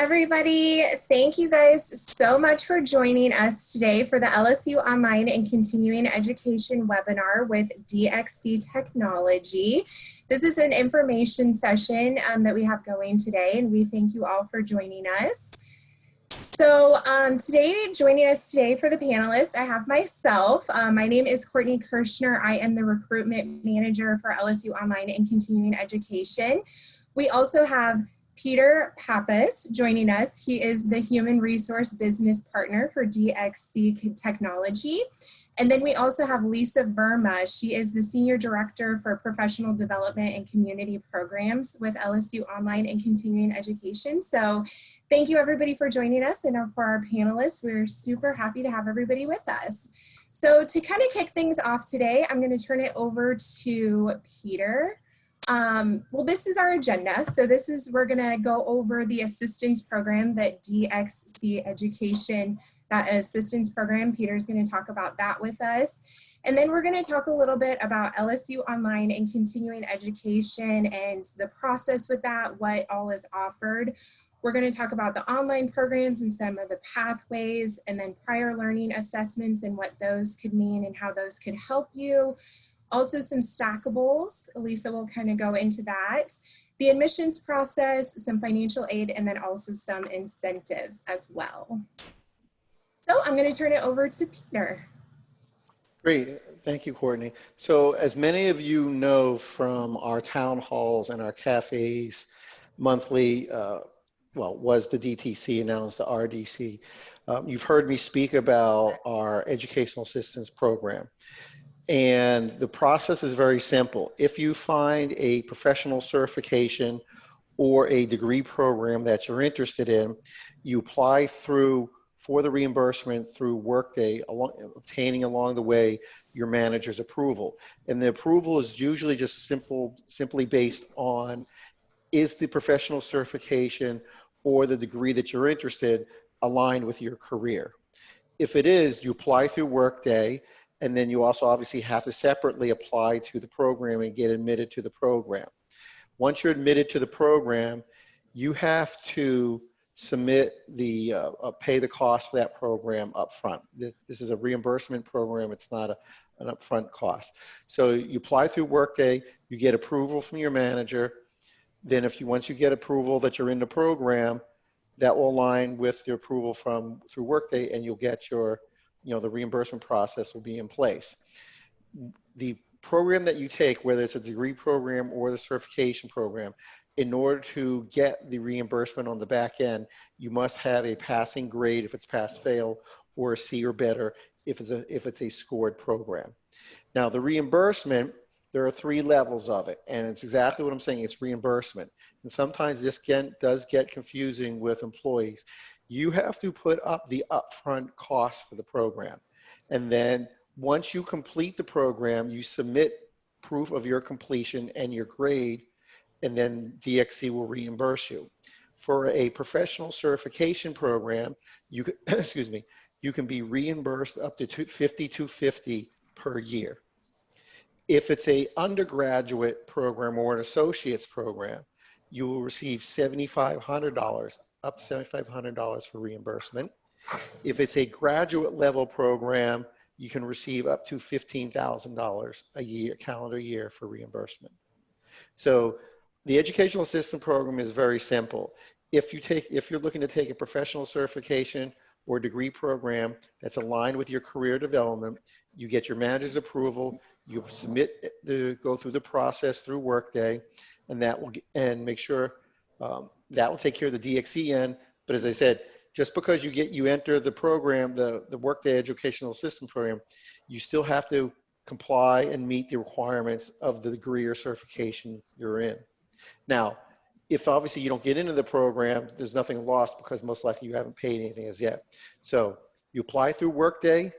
everybody. Thank you guys so much for joining us today for the LSU Online and Continuing Education webinar with DXC Technology. This is an information session that we have going today, and we thank you all for joining us. So joining us today for the panelists, I have myself. My name is Courtney Kirshner. I am the recruitment manager for LSU Online and Continuing Education. We also have Peter Pappas joining us. He is the Human Resource Business Partner for DXC Technology. And then we also have Lisa Verma. She is the Senior Director for Professional Development and Community Programs with LSU Online and Continuing Education. So thank you everybody for joining us, and for our panelists, we're super happy to have everybody with us. So to kind of kick things off today, I'm going to turn it over to Peter. Well, this is our agenda. So we're going to go over the assistance program that DXC Education, that assistance program. Peter's going to talk about that with us. And then we're going to talk a little bit about LSU Online and Continuing Education and the process with that, what all is offered. We're going to talk about the online programs and some of the pathways, and then prior learning assessments and what those could mean and how those could help you. Also some Stackables, Lisa will kind of go into that. The admissions process, some financial aid, and then also some incentives as well. So I'm going to turn it over to Peter. Great, thank you, Courtney. So as many of you know from our town halls and our cafes monthly, was the DTC, now it's the RDC. You've heard me speak about our educational assistance program. And the process is very simple. If you find a professional certification or a degree program that you're interested in, you apply for the reimbursement through Workday, obtaining along the way your manager's approval. And the approval is usually just simply based on, is the professional certification or the degree that you're interested aligned with your career? If it is, you apply through Workday, and then you also obviously have to separately apply to the program and get admitted to the program. Once you're admitted to the program, you have to submit pay the cost for that program up front. This is a reimbursement program, it's not an upfront cost. So you apply through Workday, you get approval from your manager. Then once you get approval that you're in the program, that will align with your approval through Workday, and you'll get the reimbursement process will be in place. The program that you take, whether it's a degree program or the certification program, in order to get the reimbursement on the back end, you must have a passing grade if it's pass-fail, or a C or better if it's a scored program. Now, the reimbursement, there are 3 levels of it, and it's exactly what I'm saying, it's reimbursement. And sometimes this does get confusing with employees. You have to put up the upfront cost for the program. And then once you complete the program, you submit proof of your completion and your grade, and then DXC will reimburse you. For a professional certification program, you can be reimbursed up to $5,250 per year. If it's an undergraduate program or an associate's program, you will receive $7,500, up to $7,500 for reimbursement. If it's a graduate level program, you can receive up to $15,000 a year, calendar year, for reimbursement. So the educational assistant program is very simple. If you're looking to take a professional certification or degree program that's aligned with your career development, you get your manager's approval, you go through the process through Workday, and make sure that will take care of the DXC end. But as I said, just because you enter the program, the Workday Educational Assistance Program, you still have to comply and meet the requirements of the degree or certification you're in. Now, if obviously you don't get into the program, there's nothing lost, because most likely you haven't paid anything as yet. So you apply through Workday,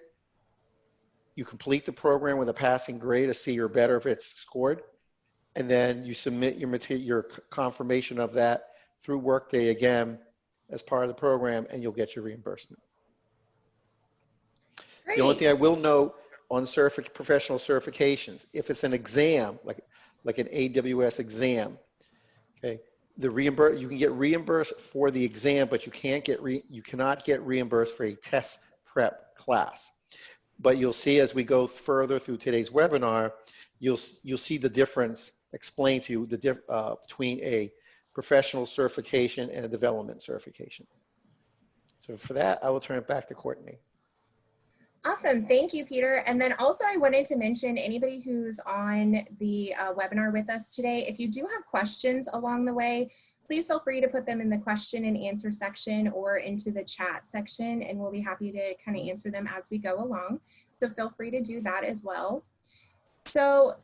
you complete the program with a passing grade, a C or better if it's scored, and then you submit your confirmation of that through Workday again as part of the program, and you'll get your reimbursement. Great. The only thing I will note on professional certifications, if it's an exam, like an AWS exam, okay, You can get reimbursed for the exam, but you cannot get reimbursed for a test prep class. But you'll see as we go further through today's webinar, you'll see the difference explained to you between a professional certification and a development certification. So for that, I will turn it back to Courtney. Awesome, thank you, Peter. And then also I wanted to mention anybody who's on the webinar with us today, if you do have questions along the way, please feel free to put them in the question and answer section or into the chat section, and we'll be happy to kind of answer them as we go along. So feel free to do that as well. So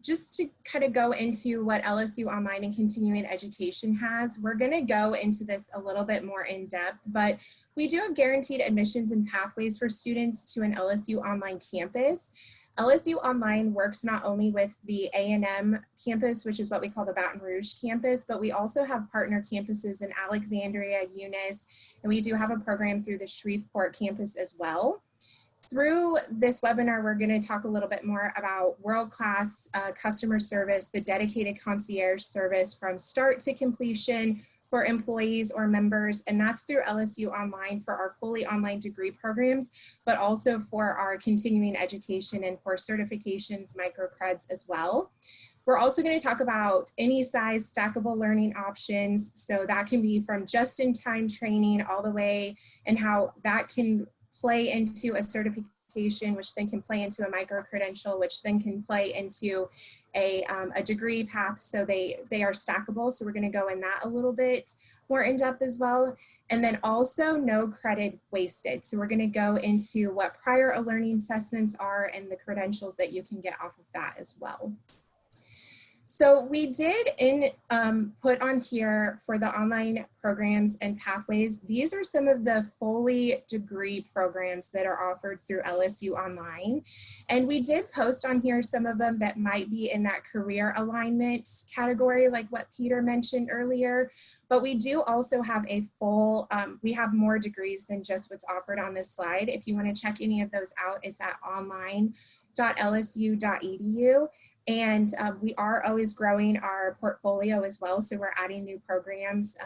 just to kind of go into what LSU Online and Continuing Education has, we're going to go into this a little bit more in depth, but we do have guaranteed admissions and pathways for students to an LSU Online campus. LSU Online works not only with the A&M campus, which is what we call the Baton Rouge campus, but we also have partner campuses in Alexandria, Eunice, and we do have a program through the Shreveport campus as well. Through this webinar, we're going to talk a little bit more about world-class customer service, the dedicated concierge service from start to completion for employees or members, and that's through LSU Online for our fully online degree programs, but also for our continuing education and for certifications, MicroCreds as well. We're also going to talk about any size stackable learning options, so that can be from just-in-time training all the way, and how that can play into a certification, which then can play into a micro-credential, which then can play into a degree path, so they are stackable. So we're going to go in that a little bit more in depth as well. And then also no credit wasted. So we're going to go into what prior learning assessments are and the credentials that you can get off of that as well. So we did put on here for the online programs and pathways, these are some of the fully degree programs that are offered through LSU Online. And we did post on here some of them that might be in that career alignment category, like what Peter mentioned earlier. But we do also have a full, we have more degrees than just what's offered on this slide. If you want to check any of those out, it's at online.lsu.edu. And we are always growing our portfolio as well. So we're adding new programs.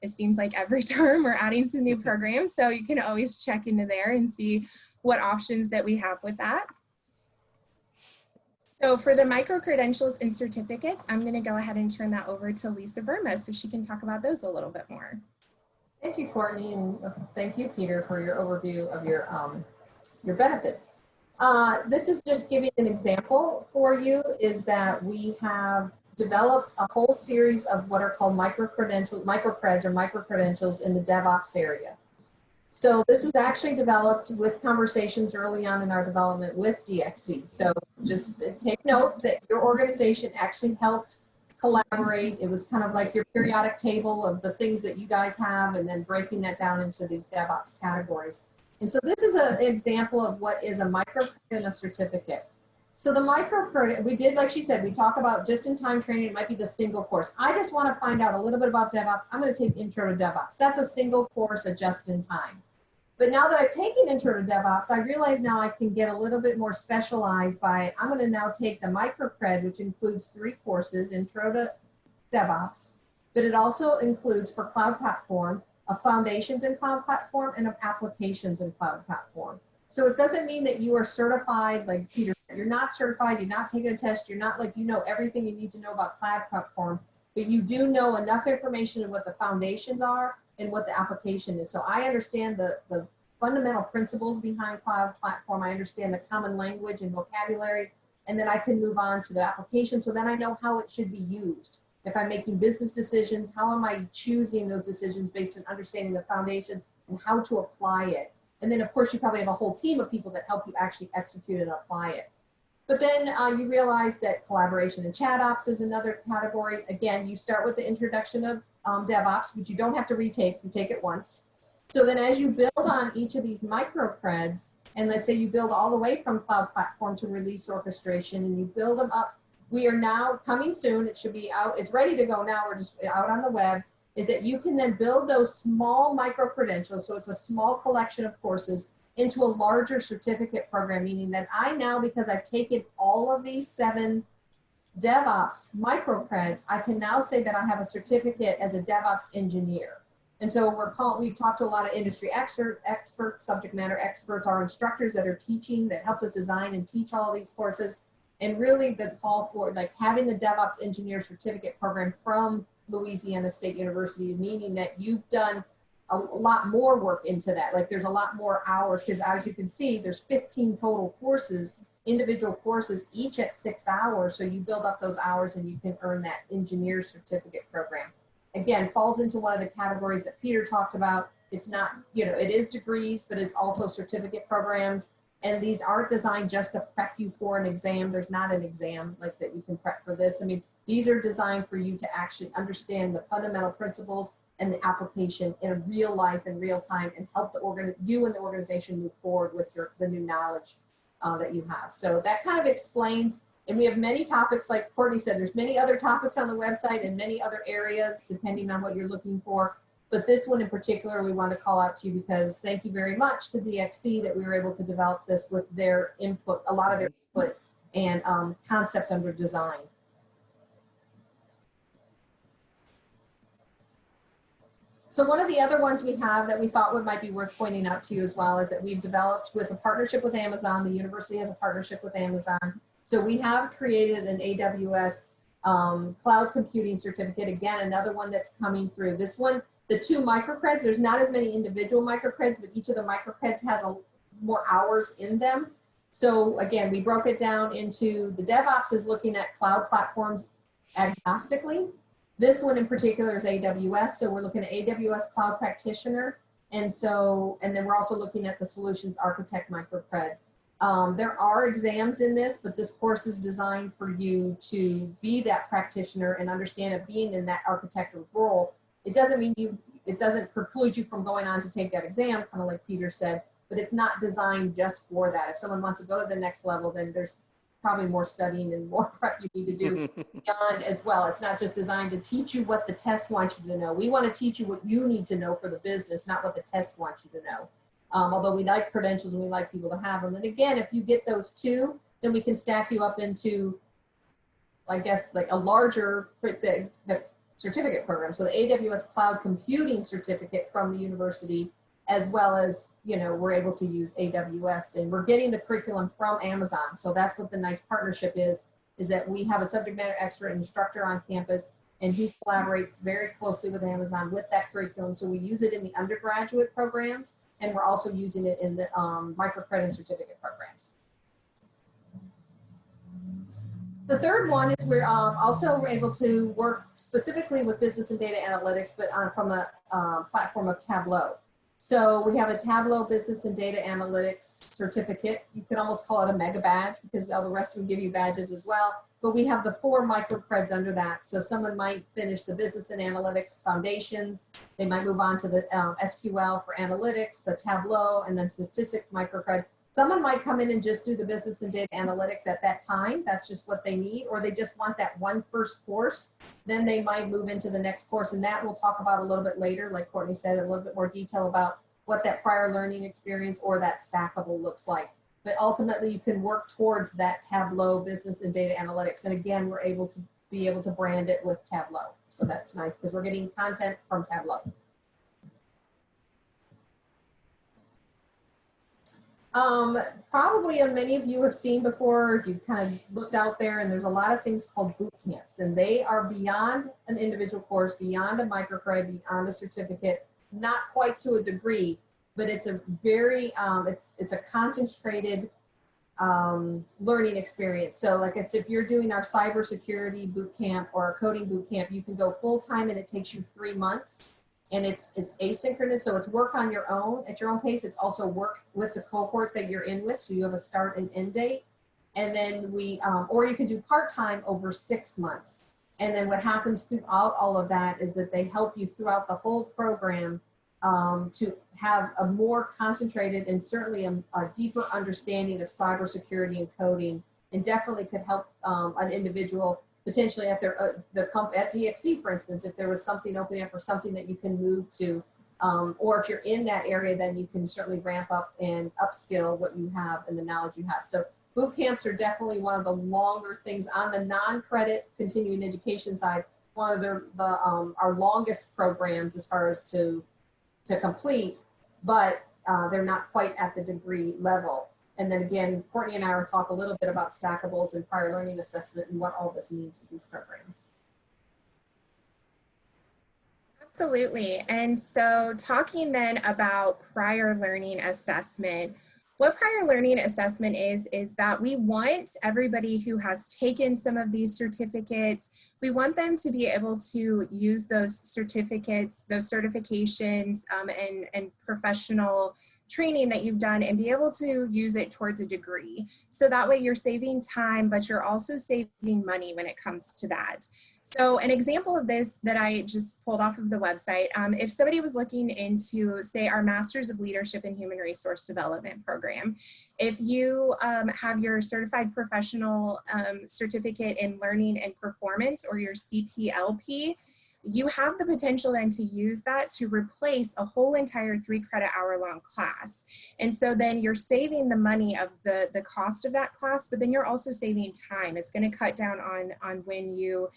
It seems like every term we're adding some new programs. So you can always check into there and see what options that we have with that. So for the micro-credentials and certificates, I'm going to go ahead and turn that over to Lisa Burma so she can talk about those a little bit more. Thank you, Courtney, and thank you, Peter, for your overview of your benefits. This is just giving an example for you, is that we have developed a whole series of what are called microcreds or micro-credentials in the DevOps area. So this was actually developed with conversations early on in our development with DXC. So just take note that your organization actually helped collaborate. It was kind of like your periodic table of the things that you guys have, and then breaking that down into these DevOps categories. And so this is an example of what is a microcredit and a certificate. So the microcredit, we did, like she said, we talk about just-in-time training. It might be the single course. I just want to find out a little bit about DevOps. I'm going to take Intro to DevOps. That's a single course, a just-in-time. But now that I've taken Intro to DevOps, I realize now I can get a little bit more specialized by, I'm going to now take the MicroCred, which includes 3 courses, Intro to DevOps, but it also includes for Cloud Platform, a Foundations in Cloud Platform and of Applications in Cloud Platform. So it doesn't mean that you are certified, like Peter, you're not certified, you're not taking a test, you're not like, you know everything you need to know about Cloud Platform, but you do know enough information of what the foundations are and what the application is. So I understand the fundamental principles behind Cloud Platform, I understand the common language and vocabulary, and then I can move on to the application, so then I know how it should be used. If I'm making business decisions, how am I choosing those decisions based on understanding the foundations and how to apply it? And then of course you probably have a whole team of people that help you actually execute and apply it. But then you realize that collaboration and chat ops is another category. Again, you start with the introduction of DevOps, which you don't have to retake, you take it once. So then as you build on each of these microcreds, and let's say you build all the way from Cloud Platform to release orchestration, and you build them up, we are now coming soon, it should be out, it's ready to go now, we're just out on the web, is that you can then build those small micro-credentials, so it's a small collection of courses, into a larger certificate program, meaning that I now, because I've taken all of these 7 DevOps, MicroCreds, I can now say that I have a certificate as a DevOps engineer. And so we've talked to a lot of industry experts, subject matter experts, our instructors that are teaching, that helped us design and teach all these courses. And really the call for like having the DevOps engineer certificate program from Louisiana State University, meaning that you've done a lot more work into that. Like there's a lot more hours, because as you can see, there's 15 total courses, individual courses, each at 6 hours. So you build up those hours and you can earn that engineer certificate program. Again, falls into one of the categories that Peter talked about. It's not, you know, it is degrees, but it's also certificate programs. And these aren't designed just to prep you for an exam. There's not an exam like that you can prep for this. I mean, these are designed for you to actually understand the fundamental principles and the application in real life, in real time, and help you and the organization move forward with the new knowledge that you have. So that kind of explains, and we have many topics, like Courtney said, there's many other topics on the website and many other areas depending on what you're looking for. But this one in particular, we want to call out to you because thank you very much to DXC that we were able to develop this with their input, a lot of their input and concepts under design. So one of the other ones we have that we thought might be worth pointing out to you as well is that we've developed with a partnership with Amazon. The university has a partnership with Amazon. So we have created an AWS cloud computing certificate. Again, another one that's coming through. This one, the 2 MicroCreds, there's not as many individual MicroCreds, but each of the MicroCreds has more hours in them. So again, we broke it down into the DevOps is looking at cloud platforms agnostically. This one in particular is AWS. So we're looking at AWS Cloud Practitioner. And then we're also looking at the Solutions Architect MicroCred. There are exams in this, but this course is designed for you to be that practitioner and understand that being in that architectural role. It doesn't mean it doesn't preclude you from going on to take that exam, kind of like Peter said, but it's not designed just for that. If someone wants to go to the next level, then there's probably more studying and more prep you need to do beyond as well. It's not just designed to teach you what the test wants you to know. We want to teach you what you need to know for the business, not what the test wants you to know. Although we like credentials and we like people to have them. And again, if you get those 2, then we can stack you up into, I guess, like a larger the certificate program. So the AWS Cloud Computing Certificate from the university, as well as, you know, we're able to use AWS, and we're getting the curriculum from Amazon. So that's what the nice partnership is that we have a subject matter expert instructor on campus, and he collaborates very closely with Amazon with that curriculum. So we use it in the undergraduate programs, and we're also using it in the MicroCred and certificate programs. The third one is we're also able to work specifically with business and data analytics, but from a platform of Tableau. So we have a Tableau business and data analytics certificate. You could almost call it a mega badge because all the rest of them give you badges as well. But we have the 4 MicroCreds under that. So someone might finish the business and analytics foundations. They might move on to the SQL for analytics, the Tableau, and then statistics MicroCred. Someone might come in and just do the business and data analytics at that time. That's just what they need, or they just want that one first course. Then they might move into the next course, and that we'll talk about a little bit later, like Courtney said, a little bit more detail about what that prior learning experience or that stackable looks like. But ultimately, you can work towards that Tableau business and data analytics. And again, we're able to brand it with Tableau. So that's nice because we're getting content from Tableau. Probably many of you have seen before, if you've kind of looked out there, and there's a lot of things called boot camps, and they are beyond an individual course, beyond a MicroCred, beyond a certificate, not quite to a degree, but it's a very, it's a concentrated learning experience. So like I said, if you're doing our cybersecurity boot camp or our coding boot camp, you can go full time and it takes you 3 months. And it's asynchronous, so it's work on your own, at your own pace. It's also work with the cohort that you're in with, so you have a start and end date. And then or you can do part-time over 6 months. And then what happens throughout all of that is that they help you throughout the whole program to have a more concentrated and certainly a deeper understanding of cybersecurity and coding, and definitely could help an individual potentially at at DXC, for instance, if there was something opening up or something that you can move to, or if you're in that area, then you can certainly ramp up and upskill what you have and the knowledge you have. So Boot camps are definitely one of the longer things on the non-credit continuing education side. One of our longest programs as far as to complete, but they're not quite at the degree level. And then again, Courtney and I will talk a little bit about Stackables and prior learning assessment and what all this means with these programs. Absolutely. And so talking then about prior learning assessment, what prior learning assessment is that we want everybody who has taken some of these certificates, we want them to be able to use those certificates, those certifications, and professional training that you've done and be able to use it towards a degree. So that way you're saving time, but you're also saving money when it comes to that. So an example of this that I just pulled off of the website, if somebody was looking into, say, our Masters of Leadership and Human Resource Development program, if you have your Certified Professional Certificate in Learning and Performance, or your CPLP, you have the potential then to use that to replace a whole entire 3 credit hour long class. And so then you're saving the money of the cost of that class, but then you're also saving time. It's going to cut down on when you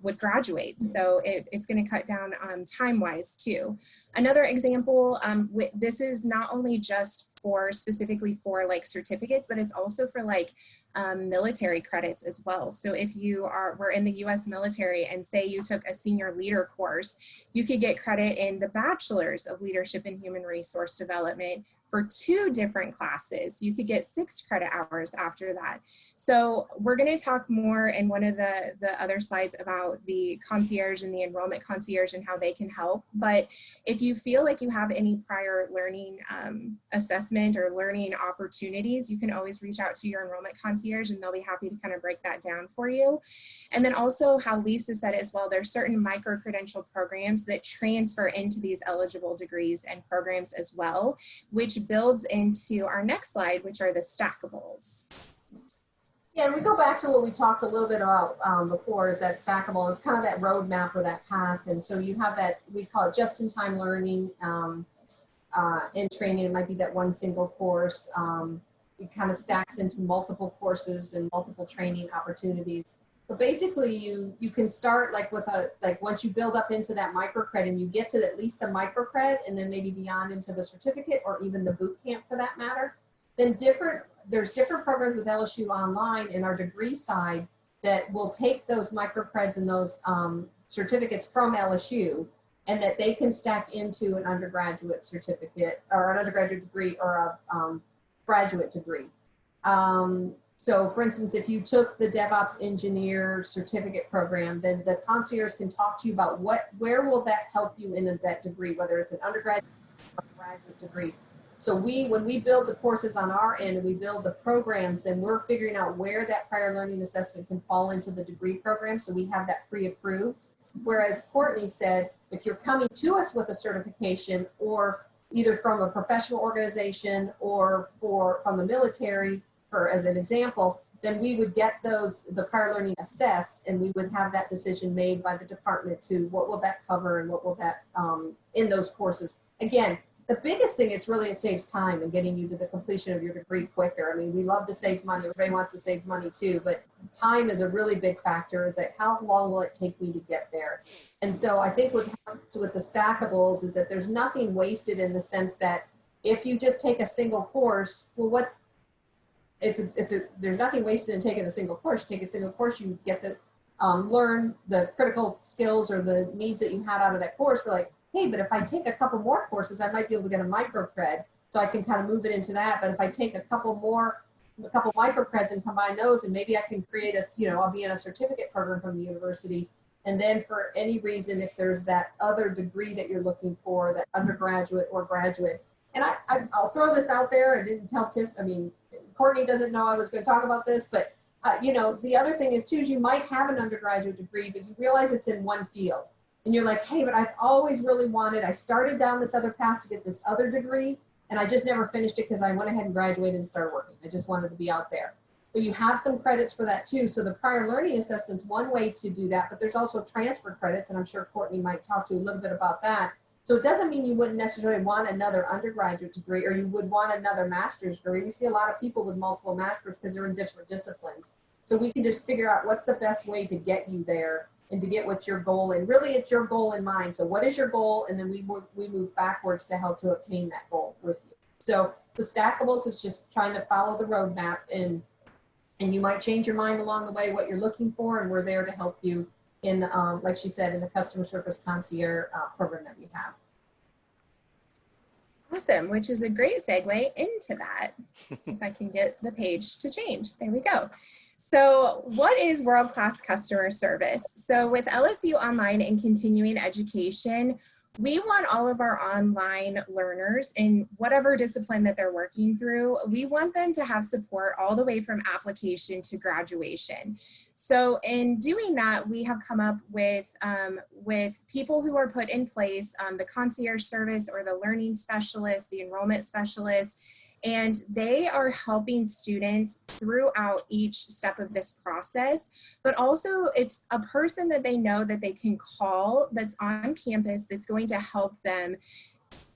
would graduate. So it's going to cut down time-wise too. Another example, this is not only just specifically for like certificates, but it's also for like military credits as well. So if you were in the US military and say you took a senior leader course, you could get credit in the Bachelor's of Leadership and Human Resource Development for 2 different classes. You could get 6 credit hours after that. So we're going to talk more in one of the other slides about the Concierge and the Enrollment Concierge and how they can help. But if you feel like you have any prior learning assessment or learning opportunities, you can always reach out to your Enrollment Concierge and they'll be happy to kind of break that down for you. And then also how Lisa said as well, there's certain micro-credential programs that transfer into these eligible degrees and programs as well, which builds into our next slide, which are the Stackables. Yeah, and we go back to what we talked a little bit about before, is that stackable. It's kind of that roadmap or that path. And so you have that, we call it just-in-time learning and training. It might be that one single course. It kind of stacks into multiple courses and multiple training opportunities. But basically, you can start like with once you build up into that MicroCred and you get to at least the MicroCred and then maybe beyond into the certificate or even the boot camp for that matter, then there's different programs with LSU Online in our degree side that will take those MicroCreds and those certificates from LSU and that they can stack into an undergraduate certificate or an undergraduate degree or a graduate degree. So for instance, if you took the DevOps engineer certificate program, then the concierge can talk to you about where will that help you in that degree, whether it's an undergraduate or graduate degree. So when we build the courses on our end and we build the programs, then we're figuring out where that prior learning assessment can fall into the degree program. So we have that pre-approved. Whereas Courtney said, if you're coming to us with a certification or either from a professional organization or from the military, as an example, then we would get the prior learning assessed and we would have that decision made by the department to what will that cover and what will that in those courses. Again, the biggest thing, it saves time and getting you to the completion of your degree quicker. I mean, we love to save money. Everybody wants to save money too, but time is a really big factor. Is that how long will it take me to get there? And so I think with the Stackables is that there's nothing wasted in the sense that if you just take a single course, well, there's nothing wasted in taking a single course. You take a single course, you get to learn the critical skills or the needs that you had out of that course. We're like, hey, but if I take a couple more courses, I might be able to get a MicroCred, so I can kind of move it into that. But if I take a couple MicroCreds and combine those, and maybe I can create I'll be in a certificate program from the university. And then for any reason, if there's that other degree that you're looking for, that undergraduate or graduate, and I'll throw this out there. I didn't tell Tiff, Courtney doesn't know I was going to talk about this, but the other thing is too, is you might have an undergraduate degree, but you realize it's in one field. And you're like, hey, but I've always really I started down this other path to get this other degree, and I just never finished it because I went ahead and graduated and started working. I just wanted to be out there. But you have some credits for that too. So the prior learning assessment's one way to do that, but there's also transfer credits, and I'm sure Courtney might talk to you a little bit about that. So it doesn't mean you wouldn't necessarily want another undergraduate degree or you would want another master's degree. We see a lot of people with multiple masters because they're in different disciplines. So we can just figure out what's the best way to get you there and to get what your goal is. Really, it's your goal in mind. So what is your goal? And then we move backwards to help to obtain that goal with you. So the Stackables is just trying to follow the roadmap, and you might change your mind along the way what you're looking for, and we're there to help you in, like she said, in the customer service concierge program that we have. Awesome, which is a great segue into that. If I can get the page to change, there we go. So what is world-class customer service? So with LSU Online and Continuing Education, we want all of our online learners in whatever discipline that they're working through, we want them to have support all the way from application to graduation. So in doing that, we have come up with people who are put in place, the concierge service or the learning specialist, the enrollment specialist, and they are helping students throughout each step of this process. But also it's a person that they know that they can call that's on campus that's going to help them.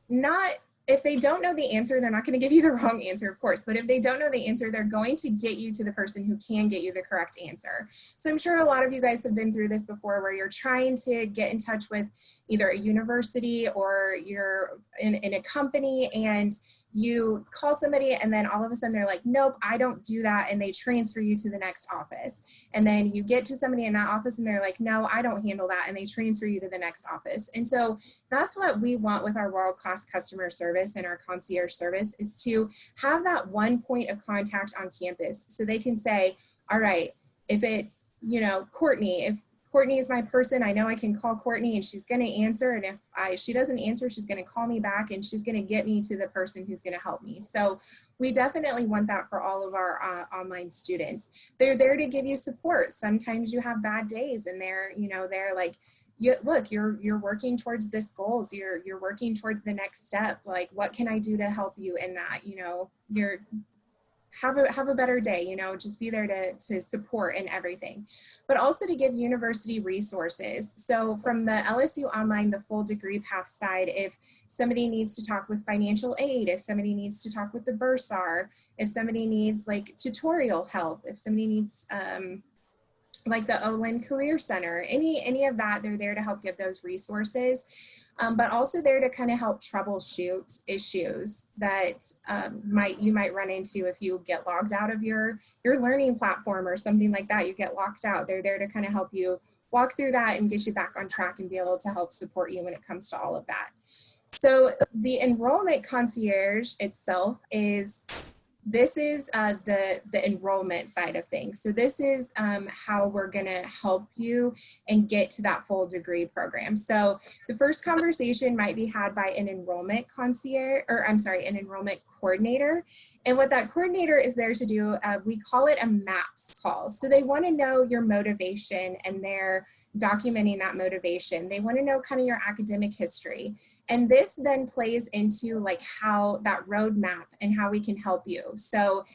Not, if they don't know the answer, they're not going to give you the wrong answer, of course, but if they don't know the answer, they're going to get you to the person who can get you the correct answer. So I'm sure a lot of you guys have been through this before, where you're trying to get in touch with either a university or you're in a company, and you call somebody and then all of a sudden they're like, nope, I don't do that. And they transfer you to the next office. And then you get to somebody in that office and they're like, no, I don't handle that. And they transfer you to the next office. And so that's what we want with our world-class customer service and our concierge service, is to have that one point of contact on campus. So they can say, all right, if it's, you know, Courtney, if Courtney is my person, I know I can call Courtney and she's going to answer. And if she doesn't answer, she's going to call me back and she's going to get me to the person who's going to help me. So we definitely want that for all of our online students. They're there to give you support. Sometimes you have bad days and they're like, look, you're working towards this goals. You're working towards the next step. Like, what can I do to help you in that? You know, have a better day, you know, just be there to support and everything, but also to give university resources. So from the LSU Online, the full degree path side, if somebody needs to talk with financial aid, if somebody needs to talk with the bursar, if somebody needs like tutorial help, if somebody needs like the Olin Career Center, any of that, they're there to help give those resources. But also there to kind of help troubleshoot issues that you might run into if you get logged out of your learning platform or something like that. You get locked out. They're there to kind of help you walk through that and get you back on track and be able to help support you when it comes to all of that. So the enrollment concierge itself is the enrollment side of things. So this is how we're going to help you and get to that full degree program. So the first conversation might be had by an enrollment concierge, or I'm sorry, an enrollment coordinator. And what that coordinator is there to do, we call it a MAPS call. So they want to know your motivation, and they're documenting that motivation. They want to know kind of your academic history. And this then plays into like how that roadmap and how we can help you. So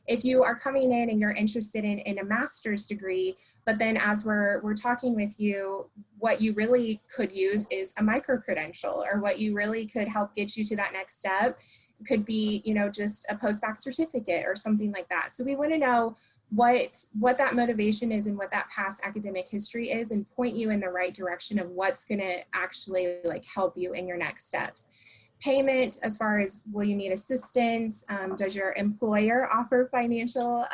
if you are coming in and you're interested in a master's degree, but then as we're talking with you, what you really could use is a micro-credential, or what you really could help get you to that next step could be, you know, just a post-bac certificate or something like that. So we want to know what that motivation is and what that past academic history is, and point you in the right direction of what's going to actually like help you in your next steps. Payment, as far as, will you need assistance? Does your employer offer financial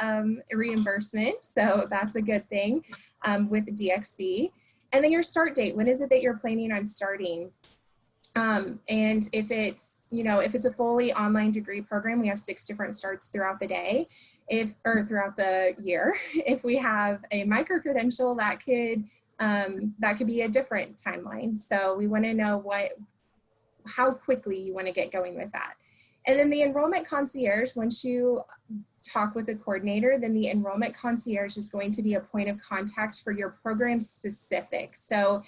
reimbursement? So that's a good thing with DXC. And then your start date, when is it that you're planning on starting? And if it's a fully online degree program, we have 6 different starts throughout the day, throughout the year. If we have a micro-credential, that could be a different timeline. So we want to know how quickly you want to get going with that. And then the enrollment concierge, once you talk with a coordinator, then the enrollment concierge is going to be a point of contact for your program specific. So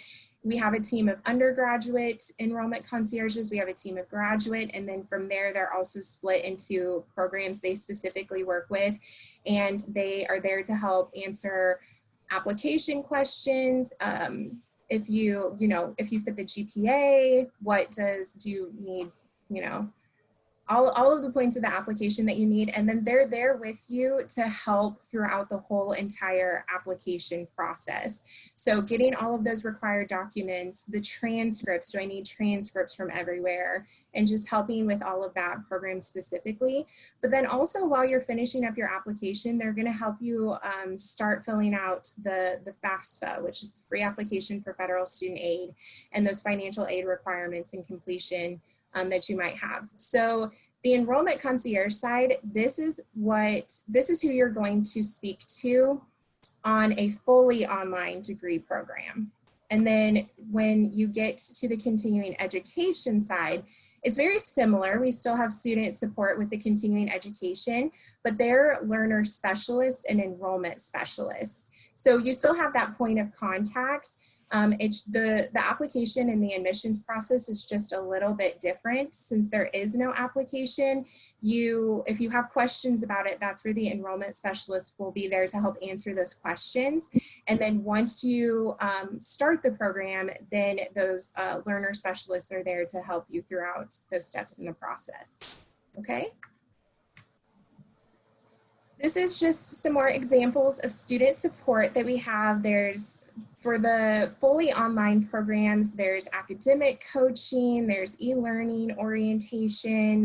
we have a team of undergraduate enrollment concierges, we have a team of graduate, and then from there, they're also split into programs they specifically work with, and they are there to help answer application questions. if you fit the GPA, do you need, all of the points of the application that you need, and then they're there with you to help throughout the whole entire application process. So getting all of those required documents, the transcripts, do I need transcripts from everywhere, and just helping with all of that program specifically. But then also while you're finishing up your application, they're going to help you start filling out the FAFSA, which is the free application for federal student aid, and those financial aid requirements and completion that you might have. So the enrollment concierge side, this is who you're going to speak to on a fully online degree program. And then when you get to the continuing education side, it's very similar. We still have student support with the continuing education, but they're learner specialists and enrollment specialists. So you still have that point of contact. It's the application and the admissions process is just a little bit different since there is no application. If you have questions about it, that's where the enrollment specialist will be there to help answer those questions. And then once you start the program, then those learner specialists are there to help you throughout those steps in the process. Okay. This is just some more examples of student support that we have. For the fully online programs, there's academic coaching, there's e-learning orientation,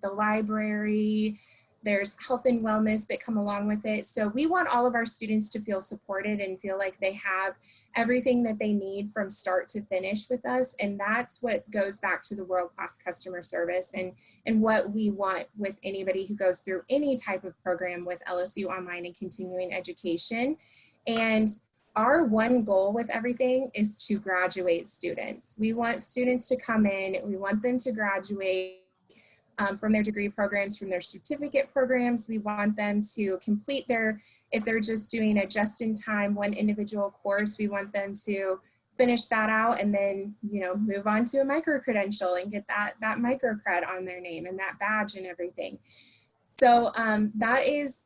the library, there's health and wellness that come along with it. So we want all of our students to feel supported and feel like they have everything that they need from start to finish with us. And that's what goes back to the world-class customer service and what we want with anybody who goes through any type of program with LSU Online and Continuing Education. And our one goal with everything is to graduate students. We want students to come in, we want them to graduate from their degree programs, from their certificate programs. We want them to complete if they're just doing a just-in-time one individual course, we want them to finish that out and then, move on to a micro-credential and get that MicroCred on their name and that badge and everything. So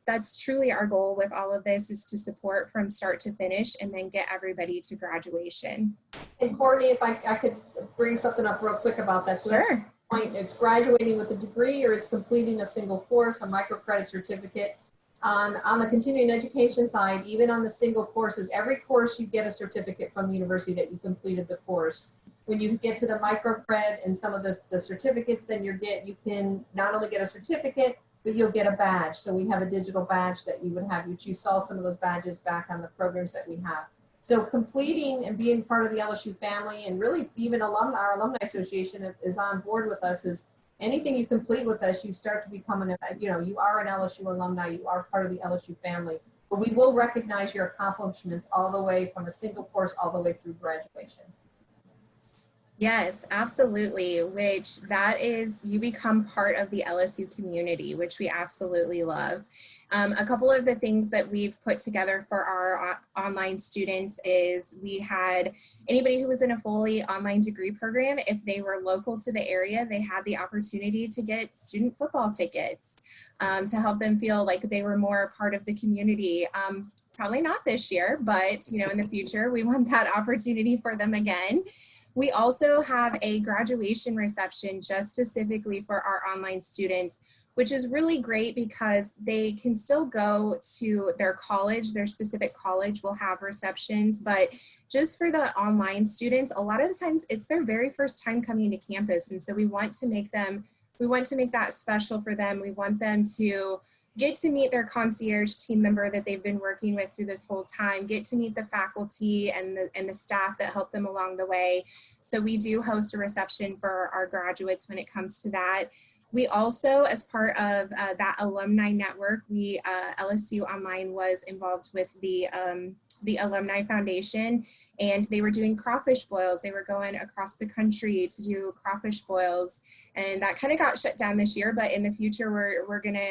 that's truly our goal with all of this, is to support from start to finish and then get everybody to graduation. And Courtney, if I could bring something up real quick about that. So sure. Point, it's graduating with a degree or it's completing a single course, a microcredit certificate. On the continuing education side, even on the single courses, every course you get a certificate from the university that you completed the course. When you get to the microcred and some of the certificates, then you can not only get a certificate, but you'll get a badge. So we have a digital badge that you would have, which you saw some of those badges back on the programs that we have. So completing and being part of the LSU family, and really even our alumni association is on board with us, is anything you complete with us, you start to become you are an LSU alumni, you are part of the LSU family. But we will recognize your accomplishments all the way from a single course all the way through graduation. Yes, absolutely, you become part of the LSU community, which we absolutely love. A couple of the things that we've put together for our online students is we had anybody who was in a fully online degree program, if they were local to the area, they had the opportunity to get student football tickets to help them feel like they were more part of the community. Probably not this year, but in the future, we want that opportunity for them again. We also have a graduation reception just specifically for our online students, which is really great because they can still go to their college, their specific college will have receptions, but just for the online students, a lot of the times it's their very first time coming to campus. And so we want to make that special for them. We want them to get to meet their concierge team member that they've been working with through this whole time, get to meet the faculty and the staff that help them along the way. So we do host a reception for our graduates when it comes to that. We also, as part of that alumni network, LSU Online was involved with the Alumni Foundation, and they were doing crawfish boils. They were going across the country to do crawfish boils, and that kind of got shut down this year, but in the future we're going to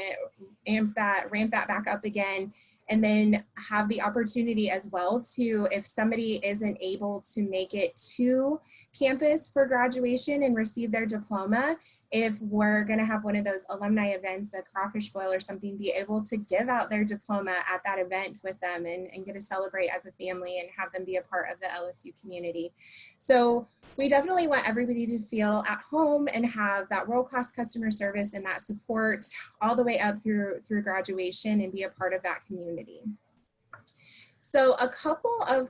ramp that back up again, and then have the opportunity as well to, if somebody isn't able to make it to campus for graduation and receive their diploma, if we're going to have one of those alumni events, a crawfish boil or something, be able to give out their diploma at that event with them and get to celebrate as a family and have them be a part of the LSU community. So we definitely want everybody to feel at home and have that world-class customer service and that support all the way up through graduation and be a part of that community. So a couple of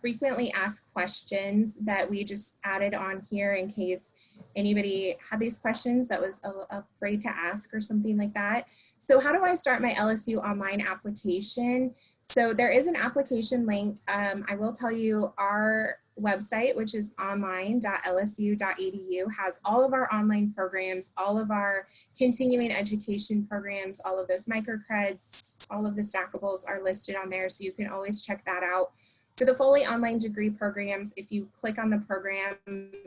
frequently asked questions that we just added on here in case anybody had these questions that was afraid to ask or something like that. So how do I start my LSU online application? So there is an application link. I will tell you our website, which is online.lsu.edu, has all of our online programs, all of our continuing education programs, all of those MicroCreds, all of the Stackables are listed on there. So you can always check that out. For the fully online degree programs, if you click on the program,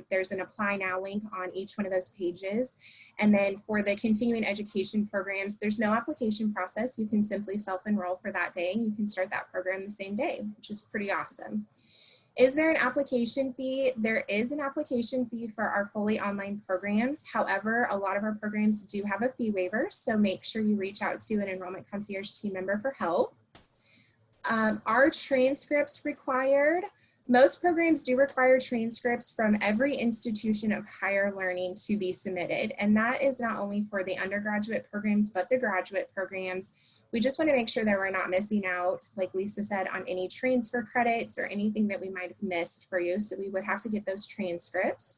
there's an apply now link on each one of those pages. And then for the continuing education programs, there's no application process. You can simply self-enroll for that day and you can start that program the same day, which is pretty awesome. Is there an application fee? There is an application fee for our fully online programs. However, a lot of our programs do have a fee waiver, so make sure you reach out to an Enrollment Concierge team member for help. Are transcripts required? Most programs do require transcripts from every institution of higher learning to be submitted. And that is not only for the undergraduate programs, but the graduate programs. We just want to make sure that we're not missing out, like Lisa said, on any transfer credits or anything that we might have missed for you. So we would have to get those transcripts.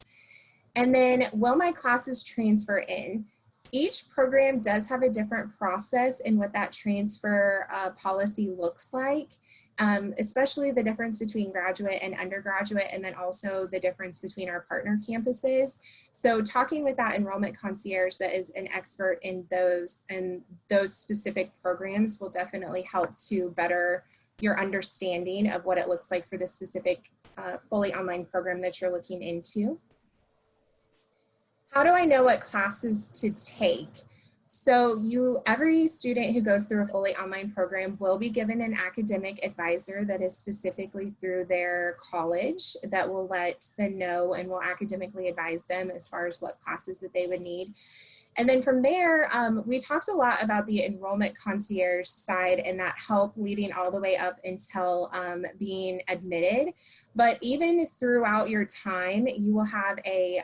And then, will my classes transfer in? Each program does have a different process in what that transfer policy looks like, especially the difference between graduate and undergraduate, and then also the difference between our partner campuses. So talking with that enrollment concierge that is an expert in those specific programs will definitely help to better your understanding of what it looks like for the specific fully online program that you're looking into. How do I know what classes to take? So every student who goes through a fully online program will be given an academic advisor that is specifically through their college that will let them know and will academically advise them as far as what classes that they would need. And then from there, we talked a lot about the enrollment concierge side and that help leading all the way up until being admitted. But even throughout your time, you will have a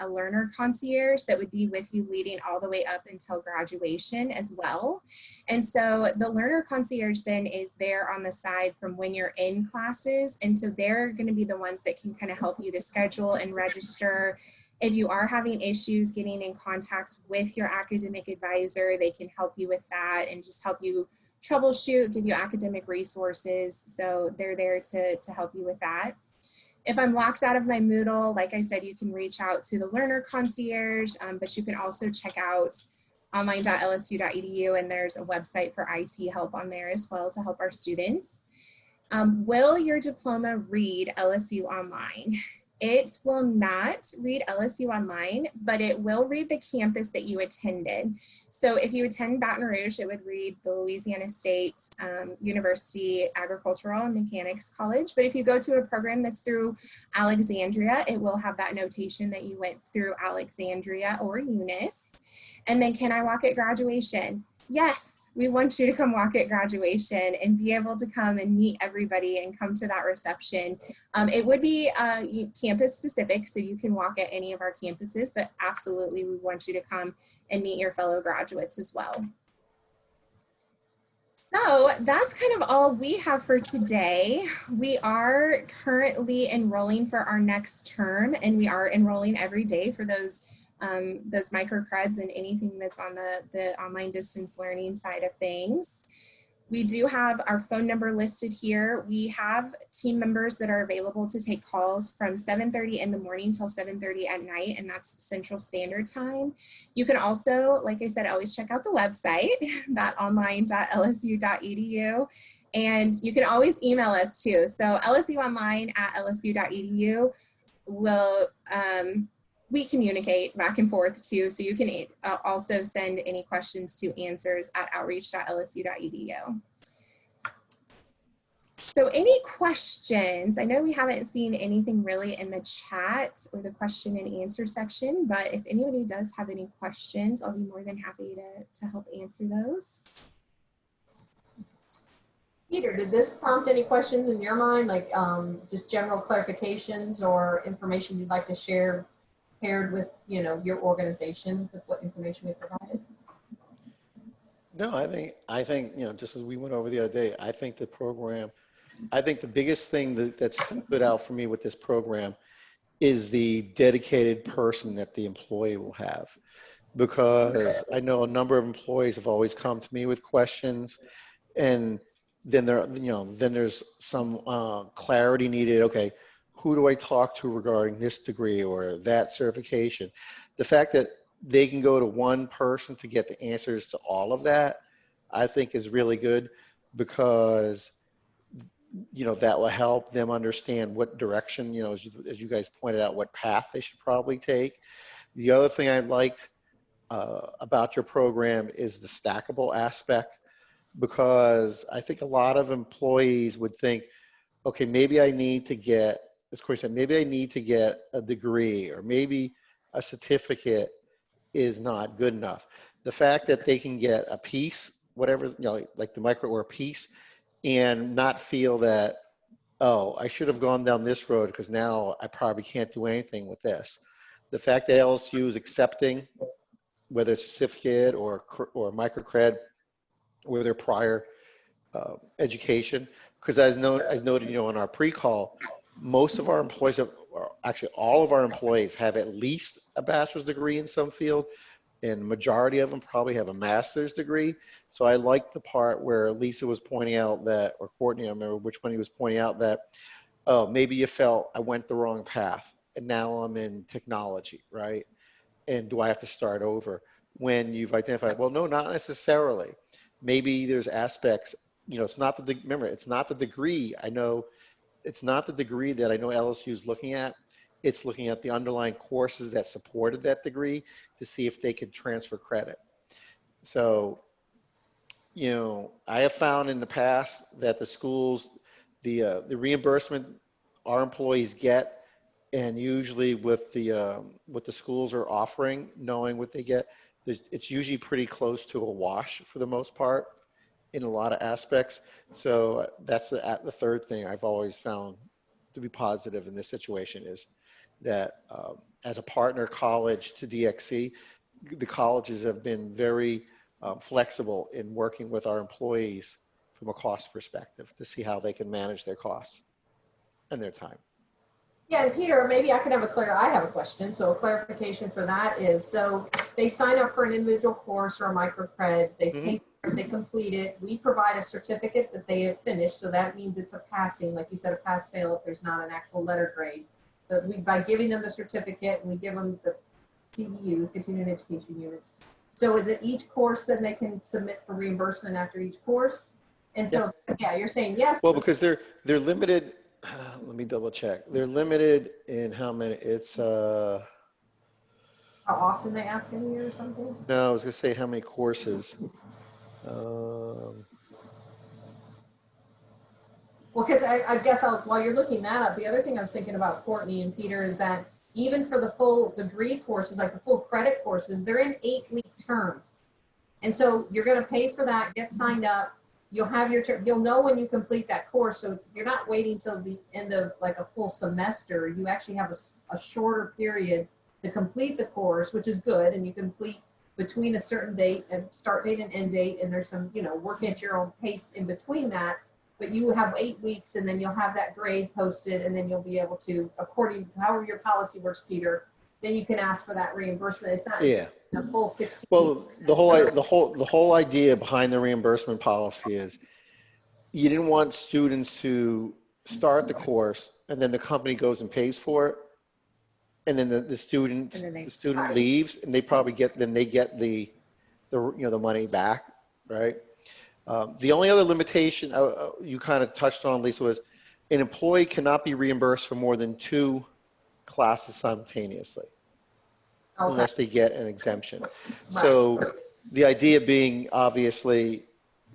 learner concierge that would be with you leading all the way up until graduation as well. And so the learner concierge then is there on the side from when you're in classes. And so they're going to be the ones that can kind of help you to schedule and register. If you are having issues getting in contact with your academic advisor, they can help you with that and just help you troubleshoot, give you academic resources. So they're there to help you with that. If I'm locked out of my Moodle, like I said, you can reach out to the learner concierge, but you can also check out online.lsu.edu, and there's a website for IT help on there as well to help our students. Will your diploma read LSU Online? It will not read LSU Online, but it will read the campus that you attended. So if you attend Baton Rouge, it would read the Louisiana State University Agricultural and Mechanics College. But if you go to a program that's through Alexandria, it will have that notation that you went through Alexandria or Eunice. And then, can I walk at graduation? Yes, we want you to come walk at graduation and be able to come and meet everybody and come to that reception. It would be campus specific, so you can walk at any of our campuses, but absolutely we want you to come and meet your fellow graduates as well. So that's kind of all we have for today. We are currently enrolling for our next term, and we are enrolling every day for those MicroCreds and anything that's on the online distance learning side of things. We do have our phone number listed here. We have team members that are available to take calls from 7:30 in the morning till 7:30 at night, and that's Central Standard Time. You can also, like I said, always check out the website, that online.lsu.edu, and you can always email us too. So lsuonline@lsu.edu will we communicate back and forth too. So you can also send any questions to answers@outreach.lsu.edu. So any questions? I know we haven't seen anything really in the chat or the question and answer section, but if anybody does have any questions, I'll be more than happy to help answer those. Peter, did this prompt any questions in your mind, like just general clarifications or information you'd like to share paired with, you know, your organization with what information we provided? No, I think, you know, just as we went over the other day, I think the biggest thing that stood out for me with this program is the dedicated person that the employee will have. Because I know a number of employees have always come to me with questions, and then there's some clarity needed. Okay, who do I talk to regarding this degree or that certification? The fact that they can go to one person to get the answers to all of that, I think is really good, because you know, that will help them understand what direction, you know, as you guys pointed out, what path they should probably take. The other thing I liked about your program is the stackable aspect, because I think a lot of employees would think, okay, maybe I need to get, as Corey said, maybe I need to get a degree, or maybe a certificate is not good enough. The fact that they can get a piece, whatever, you know, like the micro or a piece, and not feel that, oh, I should have gone down this road because now I probably can't do anything with this. The fact that LSU is accepting, whether it's a certificate or MicroCred, or their prior education, because as noted, you know, in our pre-call, most of our employees have, or actually all of our employees have at least a bachelor's degree in some field, and the majority of them probably have a master's degree. So I like the part where Lisa was pointing out that, or Courtney, I don't remember which one he was pointing out, that, oh, maybe you felt I went the wrong path and now I'm in technology, right? And do I have to start over? When you've identified, well, no, not necessarily. Maybe there's aspects, you know, it's not the, remember, it's not the degree. I know it's not the degree that I know LSU is looking at. It's looking at the underlying courses that supported that degree to see if they could transfer credit. So, you know, I have found in the past that the schools, the reimbursement our employees get, and usually with the what the schools are offering, knowing what they get, it's usually pretty close to a wash for the most part in a lot of aspects. So that's the third thing I've always found to be positive in this situation, is that as a partner college to DXC, the colleges have been very flexible in working with our employees from a cost perspective to see how they can manage their costs and their time. Yeah, and Peter, maybe I could have I have a question. So a clarification for that is, so they sign up for an individual course or a MicroCred, they pay for it, they complete it. We provide a certificate that they have finished. So that means it's a passing, like you said, a pass fail if there's not an actual letter grade. But by giving them the certificate, we give them the CEUs, continuing education units. So is it each course then they can submit for reimbursement after each course? And so, yeah, you're saying yes. Well, because they're limited. Let me double check. They're limited in how many, it's How often they ask in a year or something? no, I was gonna say how many courses. Well, because I guess while you're looking that up, the other thing I was thinking about, Courtney and Peter, is that even for the full degree courses, like the full credit courses, they're in 8-week terms. And so you're going to pay for that, get signed up. You'll have your, you'll know when you complete that course. So you're not waiting till the end of like a full semester. You actually have a shorter period to complete the course, which is good. And you complete between a certain date and start date and end date. And there's some, you know, work at your own pace in between that. But you have 8 weeks, and then you'll have that grade posted, and then you'll be able to, according to however your policy works, Peter, then you can ask for that reimbursement. It's not a full 16 Well, weeks. the whole idea behind the reimbursement policy is you didn't want students to start the course and then the company goes and pays for it, and then the student leaves, and they probably get the you know, the money back, right? The only other limitation you kind of touched on, Lisa, was an employee cannot be reimbursed for more than 2 classes simultaneously. unless they get an exemption. Right. So the idea being, obviously,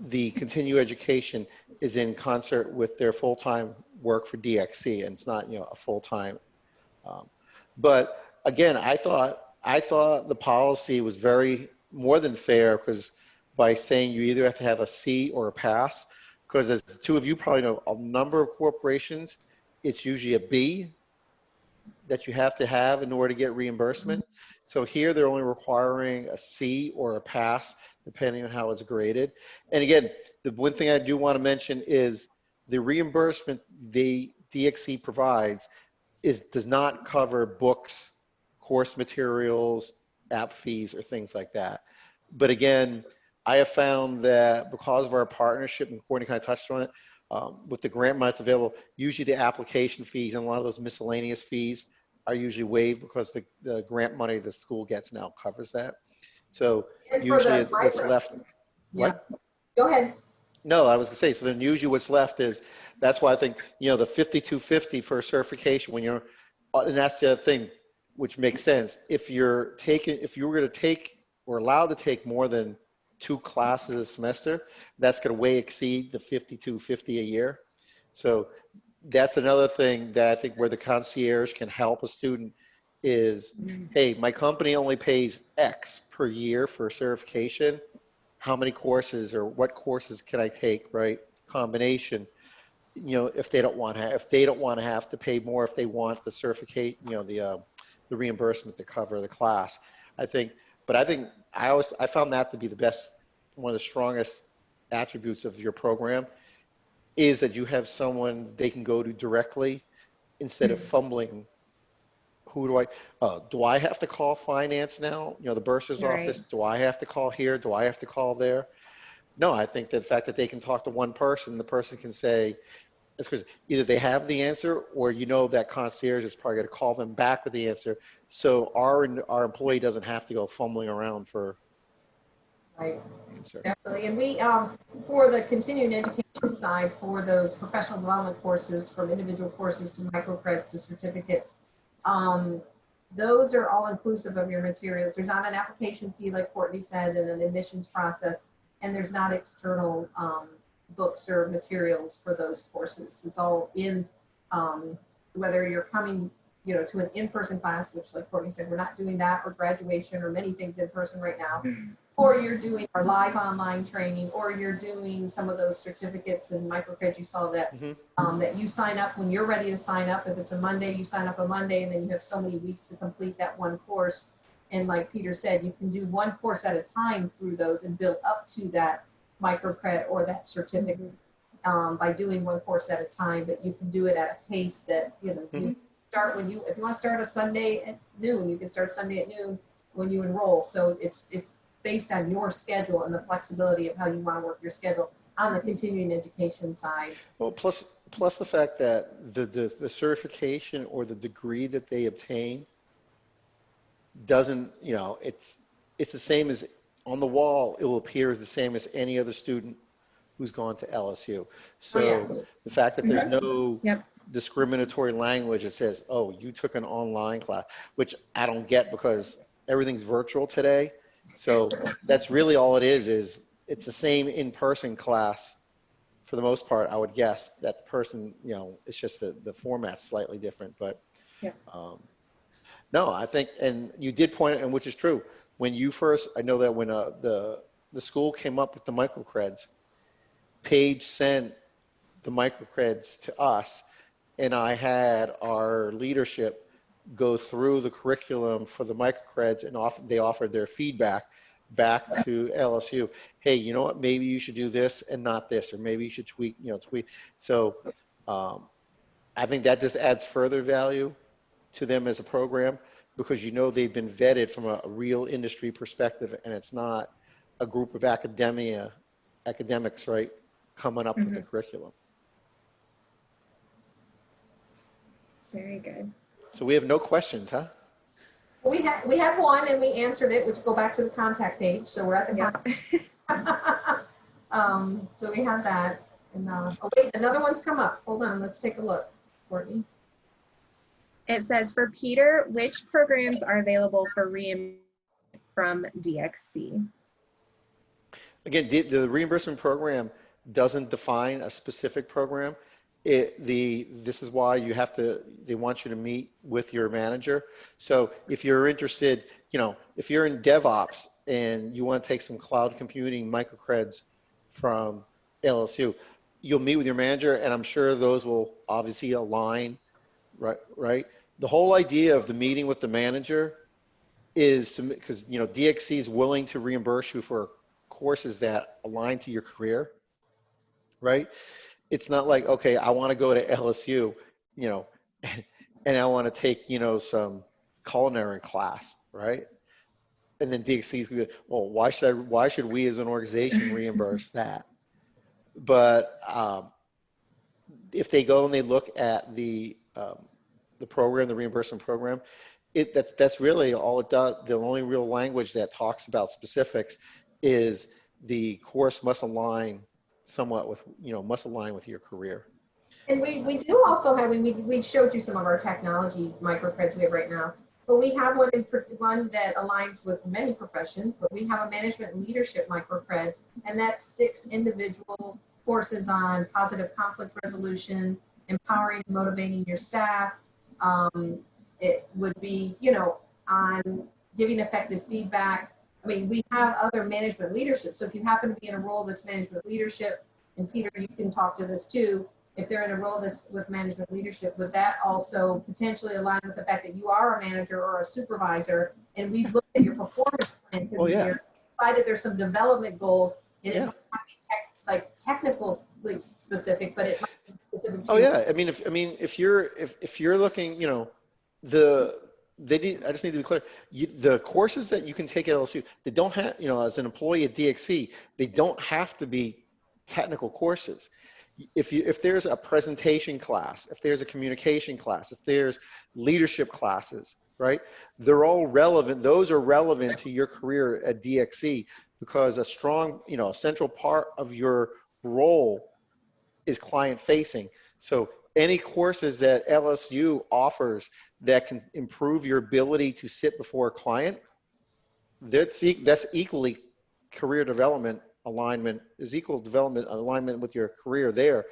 the continuing education is in concert with their full-time work for DXC, and it's not, a full-time. But again, I thought the policy was more than fair, because by saying you either have to have a C or a pass, because as the two of you probably know, a number of corporations, it's usually a B that you have to have in order to get reimbursement. So here they're only requiring a C or a pass, depending on how it's graded. And again, the one thing I do want to mention is the reimbursement the DXC provides does not cover books, course materials, app fees, or things like that. But again, I have found that because of our partnership, and Courtney kind of touched on it, with the grant money available, usually the application fees and a lot of those miscellaneous fees are usually waived, because the grant money the school gets now covers that. So And for usually the what's micro, left. yeah. What? Go ahead. No, I was gonna say, so then usually what's left is, that's why I think, the 5250 for certification, and that's the other thing, which makes sense. If you were gonna take or allowed to take more than 2 classes a semester, that's gonna way exceed the 5250 a year. So that's another thing that I think where the concierge can help a student is, hey, my company only pays X per year for certification. How many courses or what courses can I take, right? Combination, if they don't want to have to pay more, if they want the certificate, the reimbursement to cover the class. I think I found that to be the best, one of the strongest attributes of your program, is that you have someone they can go to directly instead of fumbling. Do I have to call finance now? The bursar's Right. office, do I have to call here? Do I have to call there? No, I think that the fact that they can talk to one person, the person can say, it's because either they have the answer, or that concierge is probably going to call them back with the answer. So our employee doesn't have to go fumbling around for Right. answer. Definitely. And we, for the continuing education side, for those professional development courses, from individual courses to microcreds to certificates, those are all inclusive of your materials. There's not an application fee, like Courtney said, and an admissions process, and there's not external books or materials for those courses. It's all in, whether you're coming, to an in-person class, which, like Courtney said, we're not doing that, or graduation, or many things in person right now, or you're doing our live online training, or you're doing some of those certificates and MicroCred. You saw that, that you sign up when you're ready to sign up. If it's a Monday, you sign up a Monday, and then you have so many weeks to complete that one course. And like Peter said, you can do one course at a time through those and build up to that MicroCred or that certificate by doing one course at a time. But you can do it at a pace that, you start if you want to start a Sunday at noon, you can start Sunday at noon when you enroll. So it's based on your schedule and the flexibility of how you want to work your schedule on the continuing education side. Well, plus the fact that the certification or the degree that they obtain doesn't, it's the same as on the wall. It will appear the same as any other student who's gone to LSU. So the fact that there's no discriminatory language that says, oh, you took an online class, which I don't get, because everything's virtual today. So that's really all it is it's the same in-person class for the most part, I would guess, that the person, it's just the format's slightly different. But no, I think, and you did point out, and which is true, when you first, I know that when the school came up with the microcreds, Paige sent the microcreds to us, and I had our leadership go through the curriculum for the microcreds, and they offered their feedback back to LSU. Hey, you know what? Maybe you should do this and not this, or maybe you should tweak. So I think that just adds further value to them as a program, because they've been vetted from a real industry perspective, and it's not a group of academics, right, coming up with the curriculum. Very good. So we have no questions, huh? We had one and we answered it, which go back to the contact page. So we're at the contact. So we had that. And oh wait, another one's come up. Hold on, let's take a look, Courtney. It says, for Peter, which programs are available for reimbursement from DXC? Again, the reimbursement program doesn't define a specific program. This is why they want you to meet with your manager. So if you're interested, if you're in DevOps and you want to take some cloud computing MicroCreds from LSU, you'll meet with your manager, and I'm sure those will obviously align, right? The whole idea of the meeting with the manager is because DXC is willing to reimburse you for courses that align to your career, right? It's not like, okay, I want to go to LSU, and I want to take, some culinary class, right? And then DXC is going to, well, why should we as an organization reimburse that? But if they go and they look at the program, the reimbursement program, that's really all it does. The only real language that talks about specifics is the course must align somewhat with, must align with your career. And we do also have, we showed you some of our technology MicroCreds we have right now, but we have one that aligns with many professions, but we have a management leadership MicroCred, and that's 6 individual courses on positive conflict resolution, empowering and motivating your staff. It would be, on giving effective feedback. I mean, we have other management leadership. So if you happen to be in a role that's management leadership, and Peter, you can talk to this too, if they're in a role that's with management leadership, would that also potentially align with the fact that you are a manager or a supervisor, and we've looked at your performance plan because we decided there's some development goals, and it might not be technical specific, but it might be specific to if you're looking, I just need to be clear. The courses that you can take at LSU, they don't have, as an employee at DXC, they don't have to be technical courses. If there's a presentation class, if there's a communication class, if there's leadership classes, right? They're all relevant. Those are relevant to your career at DXC because a strong, a central part of your role is client facing. So any courses that LSU offers that can improve your ability to sit before a client, that's equally career development alignment, is equal development alignment with your career there.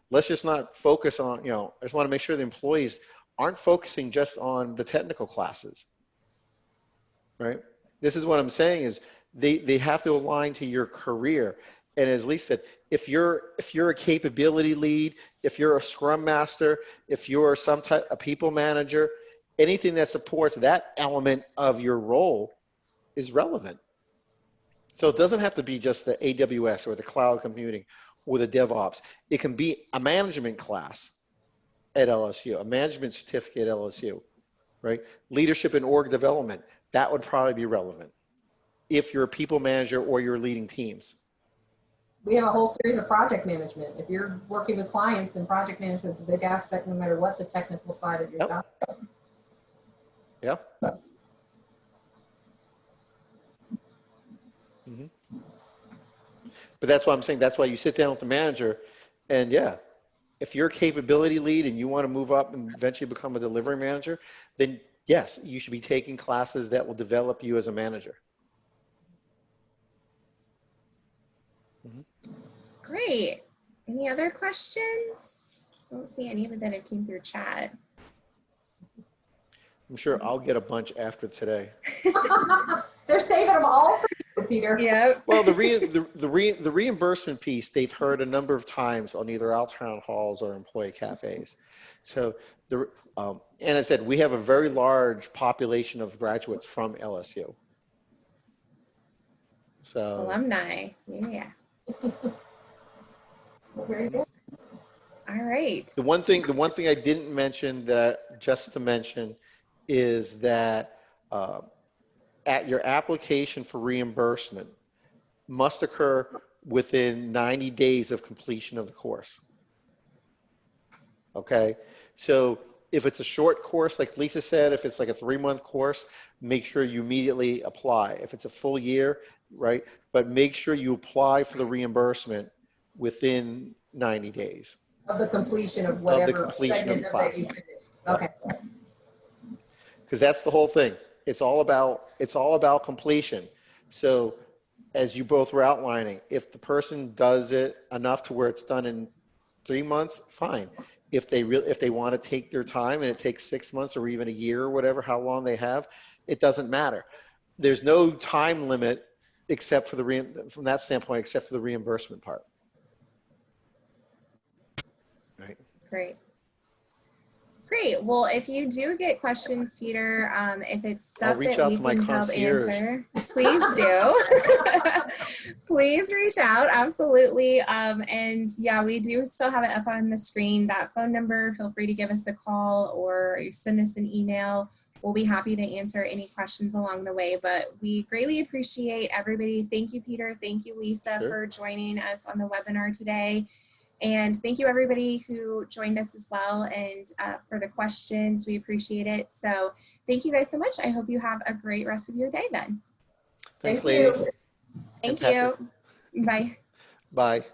Let's just not focus on, I just want to make sure the employees aren't focusing just on the technical classes, right? This is what I'm saying is they have to align to your career. And as Lisa said, if you're a capability lead, if you're a scrum master, if you're some type of people manager, anything that supports that element of your role is relevant. So it doesn't have to be just the AWS or the cloud computing or the DevOps. It can be a management class at LSU, a management certificate at LSU, right? Leadership and org development, that would probably be relevant if you're a people manager or you're leading teams. We have a whole series of project management. If you're working with clients, then project management's a big aspect no matter what the technical side of your job is. Yeah. Mm-hmm. But that's why I'm saying, that's why you sit down with the manager and if you're a capability lead and you want to move up and eventually become a delivery manager, then yes, you should be taking classes that will develop you as a manager. Mm-hmm. Great. Any other questions? I don't see any of it that have came through chat. I'm sure I'll get a bunch after today. They're saving them all for you, Peter. Yeah. Well, the reimbursement piece, they've heard a number of times on either our town halls or employee cafes. So and I said, we have a very large population of graduates from LSU. So alumni, yeah. Very good. All right. The one thing I didn't mention just to mention is that at your application for reimbursement must occur within 90 days of completion of the course. Okay, so if it's a short course, like Lisa said, if it's like a 3-month course, make sure you immediately apply. If it's a full year, right? But make sure you apply for the reimbursement within 90 days. Of the completion of whatever segment of that you finished. Okay. Because that's the whole thing. It's all about completion. So as you both were outlining, if the person does it enough to where it's done in 3 months, fine. If they want to take their time and it takes 6 months or even a year or whatever, how long they have, it doesn't matter. There's no time limit except for from that standpoint, except for the reimbursement part. Right. Great. Great. Well, if you do get questions, Peter, if it's I'll stuff reach that out we to my can help concierge. answer, please do. Please reach out. Absolutely. And yeah, we do still have it up on the screen, that phone number. Feel free to give us a call or send us an email. We'll be happy to answer any questions along the way, but we greatly appreciate everybody. Thank you, Peter. Thank you, Lisa, Sure. for joining us on the webinar today. And thank you everybody who joined us as well, and for the questions, we appreciate it. So thank you guys so much. I hope you have a great rest of your day then. Thanks, Thank you. ladies. Thank And Patrick. you. Bye. Bye.